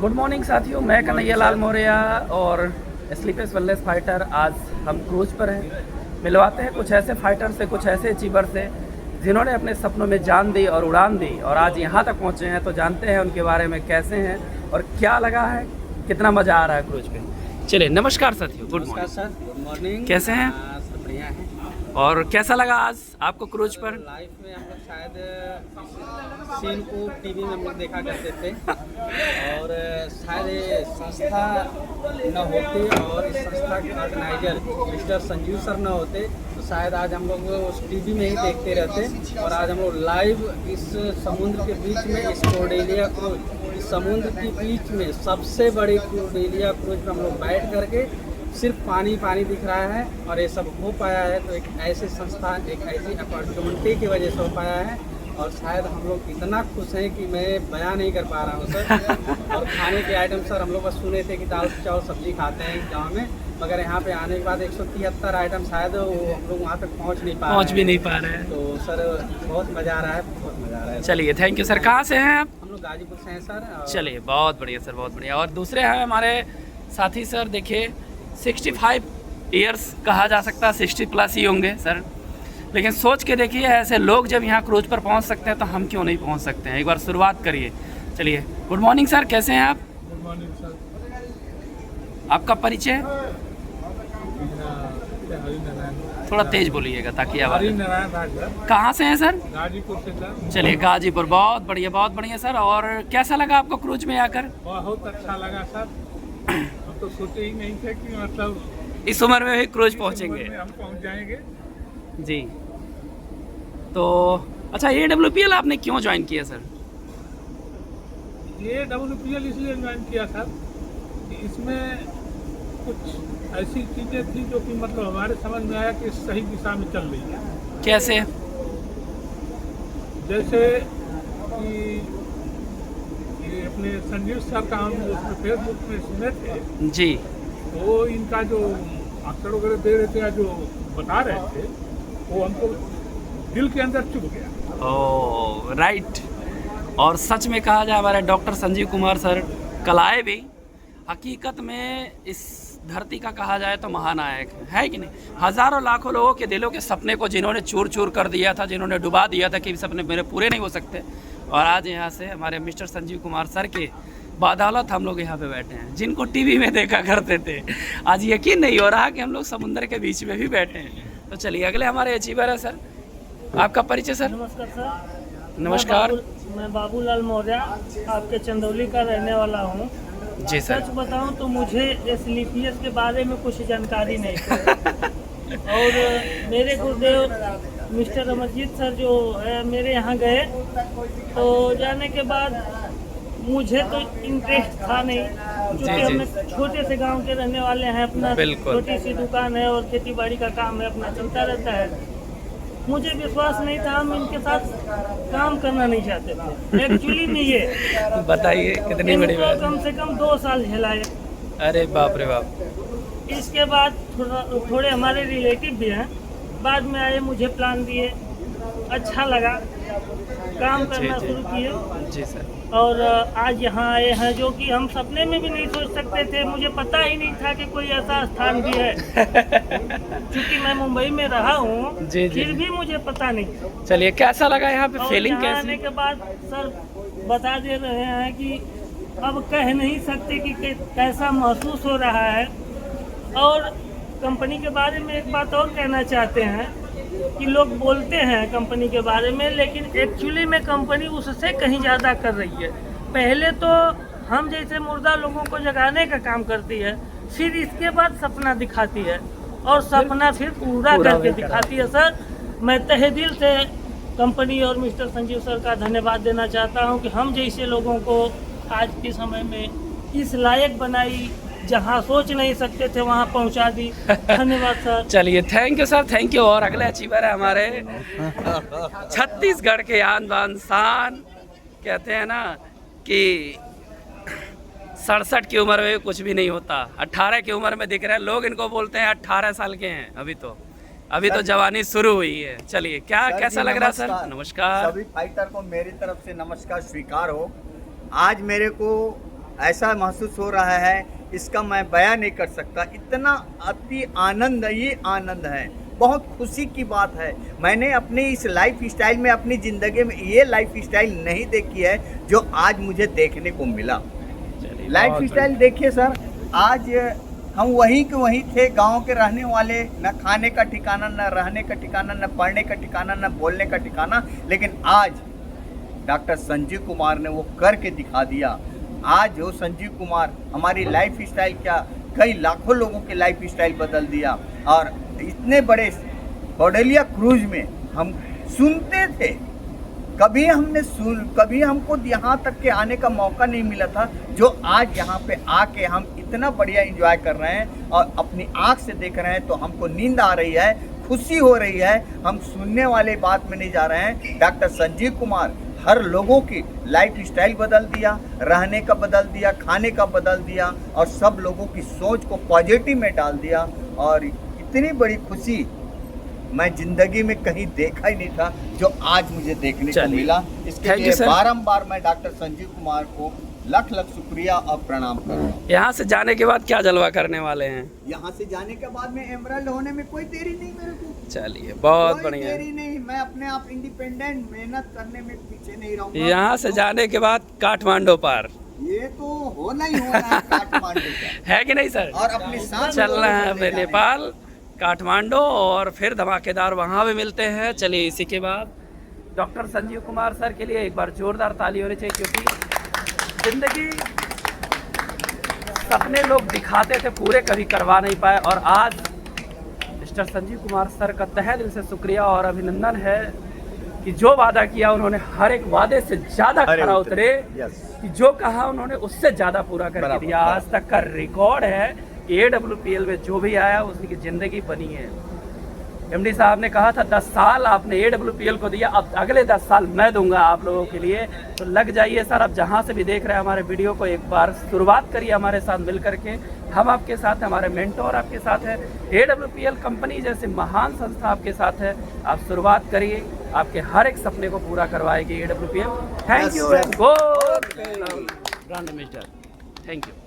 Good morning साथियों, मैं कन्हैया लाल मौर्य और स्लीपलेस वेलनेस फाइटर। आज हम क्रूज पर हैं। मिलवाते हैं कुछ ऐसे फाइटर से, कुछ ऐसे अचीवर से जिन्होंने अपने सपनों में जान दी और उड़ान दी और आज यहाँ तक पहुँचे हैं। तो जानते हैं उनके बारे में कैसे हैं और क्या लगा है, कितना मज़ा आ रहा है क्रूज पे। चलिए, नमस्कार साथियों, good morning sir. Good morning. कैसे हैं? सर बढ़िया है। और कैसा लगा आज आपको क्रूज पर? लाइफ में हम लोग शायद इस सीन को टीवी में हम लोग देखा करते थे और शायद ये संस्था न होती और इस संस्था के ऑर्गेनाइजर मिस्टर संजीव सर न होते तो शायद आज हम लोग उस टीवी में ही देखते रहते। और आज हम लोग लाइव इस समुद्र के बीच में इस कोर्डेलिया क्रूज, इस समुद्र के बीच में सबसे बड़ी कोर्डेलिया क्रूज पर हम लोग बैठ करके सिर्फ पानी पानी दिख रहा है और ये सब हो पाया है तो एक ऐसी संस्थान, एक ऐसी अपॉर्चुनिटी की वजह से हो पाया है। और शायद हम लोग इतना खुश हैं कि मैं बयान नहीं कर पा रहा हूँ सर। और खाने के आइटम सर हम लोग बस सुने थे कि दाल चावल सब्जी खाते हैं गाँव में, मगर यहाँ पे आने के बाद 173 आइटम शायद वो हम लोग वहाँ तक पहुँच भी नहीं पा रहे हैं। तो सर बहुत मज़ा आ रहा है, बहुत मज़ा आ रहा है। चलिए, थैंक यू सर। कहाँ से हैं आप? हम लोग गाजीपुर से हैं सर। चलिए, बहुत बढ़िया सर, बहुत बढ़िया। और दूसरे हैं हमारे साथी सर। देखिए, 65 ईयर्स कहा जा सकता है, 60 प्लस ही होंगे सर। लेकिन सोच के देखिए, ऐसे लोग जब यहाँ क्रूज पर पहुँच सकते हैं तो हम क्यों नहीं पहुँच सकते हैं। एक बार शुरुआत करिए। चलिए, गुड मॉर्निंग सर, कैसे हैं आप? Good morning sir. आपका परिचय हरिनारायण, थोड़ा तेज बोलिएगा ताकि आवाज़। हरिनारायण राज, कहाँ से हैं सर? गाजीपुर से सर। चलिए, गाजीपुर। बहुत बढ़िया, बहुत बढ़िया सर। और कैसा लगा आपको क्रूज में आकर? बहुत अच्छा लगा सर। हम तो सोचे ही नहीं थे कि मतलब इस उम्र में भी क्रूज इस पहुँचेंगे। उम्र में हम पहुंच जाएंगे। जी। तो अच्छा, AWPL आपने क्यों ज्वाइन किया सर? ये WPL इसलिए ज्वाइन किया सर कि इसमें कुछ ऐसी चीज़ें थी जो कि मतलब हमारे समझ में आया कि सही दिशा में चल रही है। कैसे? जैसे कि ये अपने संजीव सर का हम उसमें फेसबुक में सुने थे, जी वो इनका जो अक्षर वगैरह दे रहे थे या जो बता रहे थे वो हमको दिल के अंदर चुभ गया। ओ राइट। और सच में कहा जाए, हमारे डॉक्टर संजीव कुमार सर कलाए भी हकीकत में इस धरती का कहा जाए तो महानायक है कि नहीं। हज़ारों लाखों लोगों के दिलों के सपने को जिन्होंने चूर चूर कर दिया था, जिन्होंने डुबा दिया था कि सपने मेरे पूरे नहीं हो सकते, और आज यहाँ से हमारे मिस्टर संजीव कुमार सर के बदौलत हम लोग यहाँ पे बैठे हैं। जिनको टीवी में देखा करते थे, आज यकीन नहीं हो रहा कि हम लोग समुद्र के बीच में भी बैठे हैं। तो चलिए, अगले हमारे अचीवर है सर। आपका परिचय सर? नमस्कार सर। नमस्कार। मैं बाबूलाल मौर्य, आपके चंदौली का रहने वाला हूँ। जी सर। सच बताऊँ तो मुझे स्लीपियस के बारे में कुछ जानकारी नहीं थी। और मेरे गुरुदेव मिस्टर अमरजीत सर जो है मेरे यहाँ गए, तो जाने के बाद मुझे तो इंटरेस्ट था नहीं, क्योंकि हम छोटे से गांव के रहने वाले हैं। अपना छोटी सी दुकान है और खेती बाड़ी का काम है, अपना चलता रहता है। मुझे विश्वास नहीं था, हम इनके साथ काम करना नहीं चाहते थे एक्चुअली में। ये बताइए, कितनी बड़ी बात। कम से कम 2 साल झेलाए। अरे बाप रे बाप। इसके बाद थोड़े हमारे रिलेटिव भी हैं, बाद में आए, मुझे प्लान दिए, अच्छा लगा, काम करना शुरू किए। जी सर। और आज यहाँ आए हैं, जो कि हम सपने में भी नहीं सोच सकते थे। मुझे पता ही नहीं था कि कोई ऐसा स्थान भी है। क्योंकि मैं मुंबई में रहा हूँ, फिर भी मुझे पता नहीं। चलिए, कैसा लगा यहाँ पे? फीलिंग कैसी? आने के बाद सर बता दे रहे हैं कि अब कह नहीं सकते कि कैसा महसूस हो रहा है। और कंपनी के बारे में एक बात और कहना चाहते हैं कि लोग बोलते हैं कंपनी के बारे में, लेकिन एक्चुअली में कंपनी उससे कहीं ज़्यादा कर रही है। पहले तो हम जैसे मुर्दा लोगों को जगाने का काम करती है, फिर इसके बाद सपना दिखाती है और सपना फिर पूरा करके दिखाती है। सर, मैं तहे दिल से कंपनी और मिस्टर संजीव सर का धन्यवाद देना चाहता हूं कि हम जैसे लोगों को आज के समय में इस लायक बनाई, जहां सोच नहीं सकते थे वहां पहुंचा दी। धन्यवाद सर। चलिए, thank you sir, thank you. और अगले अचीवर है हमारे छत्तीसगढ़ के आन बान शान। कहते हैं ना कि 67 की उम्र में कुछ भी नहीं होता। 18 की उम्र में दिख रहे हैं लोग, इनको बोलते हैं 18 साल के हैं। अभी तो जवानी शुरू हुई है। चलिए, क्या कैसा लग रहा है सर? नमस्कार। सभी फाइटर को मेरी तरफ से नमस्कार स्वीकार हो। आज मेरे को ऐसा महसूस हो रहा है, इसका मैं बयान नहीं कर सकता। इतना अति आनंद, ये आनंद है, बहुत खुशी की बात है। मैंने अपनी इस लाइफ स्टाइल में, अपनी ज़िंदगी में ये लाइफ स्टाइल नहीं देखी है जो आज मुझे देखने को मिला। लाइफ स्टाइल देखिए सर, आज हम वहीं के वहीं थे, गांव के रहने वाले, न खाने का ठिकाना, न रहने का ठिकाना, न पढ़ने का ठिकाना, न बोलने का ठिकाना, लेकिन आज डॉक्टर संजीव कुमार ने वो करके दिखा दिया। आज वो संजीव कुमार हमारी लाइफ स्टाइल, क्या कई लाखों लोगों की लाइफ स्टाइल बदल दिया। और इतने बड़े कौडलिया क्रूज में हम सुनते थे, कभी हमको यहाँ तक के आने का मौका नहीं मिला था, जो आज यहाँ पे आके हम इतना बढ़िया एंजॉय कर रहे हैं और अपनी आँख से देख रहे हैं, तो हमको नींद आ रही है, खुशी हो रही है। हम सुनने वाले बात में नहीं जा रहे हैं। डॉक्टर संजीव कुमार हर लोगों की लाइफ स्टाइल बदल दिया, रहने का बदल दिया, खाने का बदल दिया, और सब लोगों की सोच को पॉजिटिव में डाल दिया। और इतनी बड़ी खुशी मैं जिंदगी में कहीं देखा ही नहीं था जो आज मुझे देखने को मिला। इसके लिए बारंबार मैं डॉक्टर संजीव कुमार को लख लख शुक्रिया और प्रणाम कर रहा हूँ। यहाँ से जाने के बाद क्या जलवा करने वाले हैं? यहाँ से जाने के बाद में एमराल्ड होने में कोई देरी नहीं मेरे को। चलिए, बहुत बढ़िया। देरी नहीं, मैं अपने आप इंडिपेंडेंट मेहनत करने में पीछे नहीं रहूँगा। यहाँ से जाने के बाद काठमांडू पार, ये तो होना ही होना है काठमांडू का। है कि नहीं सर? और अपनी साथ चलना है हमें नेपाल, काठमांडू, और फिर धमाकेदार वहाँ भी मिलते हैं। चलिए, इसी के बाद डॉक्टर संजीव कुमार सर के लिए एक बार जोरदार ताली होनी चाहिए, क्योंकि जिंदगी सपने लोग दिखाते थे, पूरे कभी करवा नहीं पाए। और आज मिस्टर संजीव कुमार सर का तहे दिल से शुक्रिया और अभिनंदन है कि जो वादा किया उन्होंने हर एक वादे से ज़्यादा खरा उतरे, कि जो कहा उन्होंने उससे ज़्यादा पूरा करके दिया। आज तक का रिकॉर्ड है कि AWPL में जो भी आया उसकी ज़िंदगी बनी है। MD साहब ने कहा था 10 साल आपने AWPL को दिया, अब अगले 10 साल मैं दूंगा आप लोगों के लिए। तो लग जाइए सर, अब जहाँ से भी देख रहे हैं हमारे वीडियो को, एक बार शुरुआत करिए हमारे साथ मिल करके। हम आपके साथ हैं, हमारे मेंटोर आपके साथ है, AWPL कंपनी जैसे महान संस्था आपके साथ है। आप शुरुआत करिए, आपके हर एक सपने को पूरा करवाएगी AWPL। Thank you and go brand ambassador, thank you.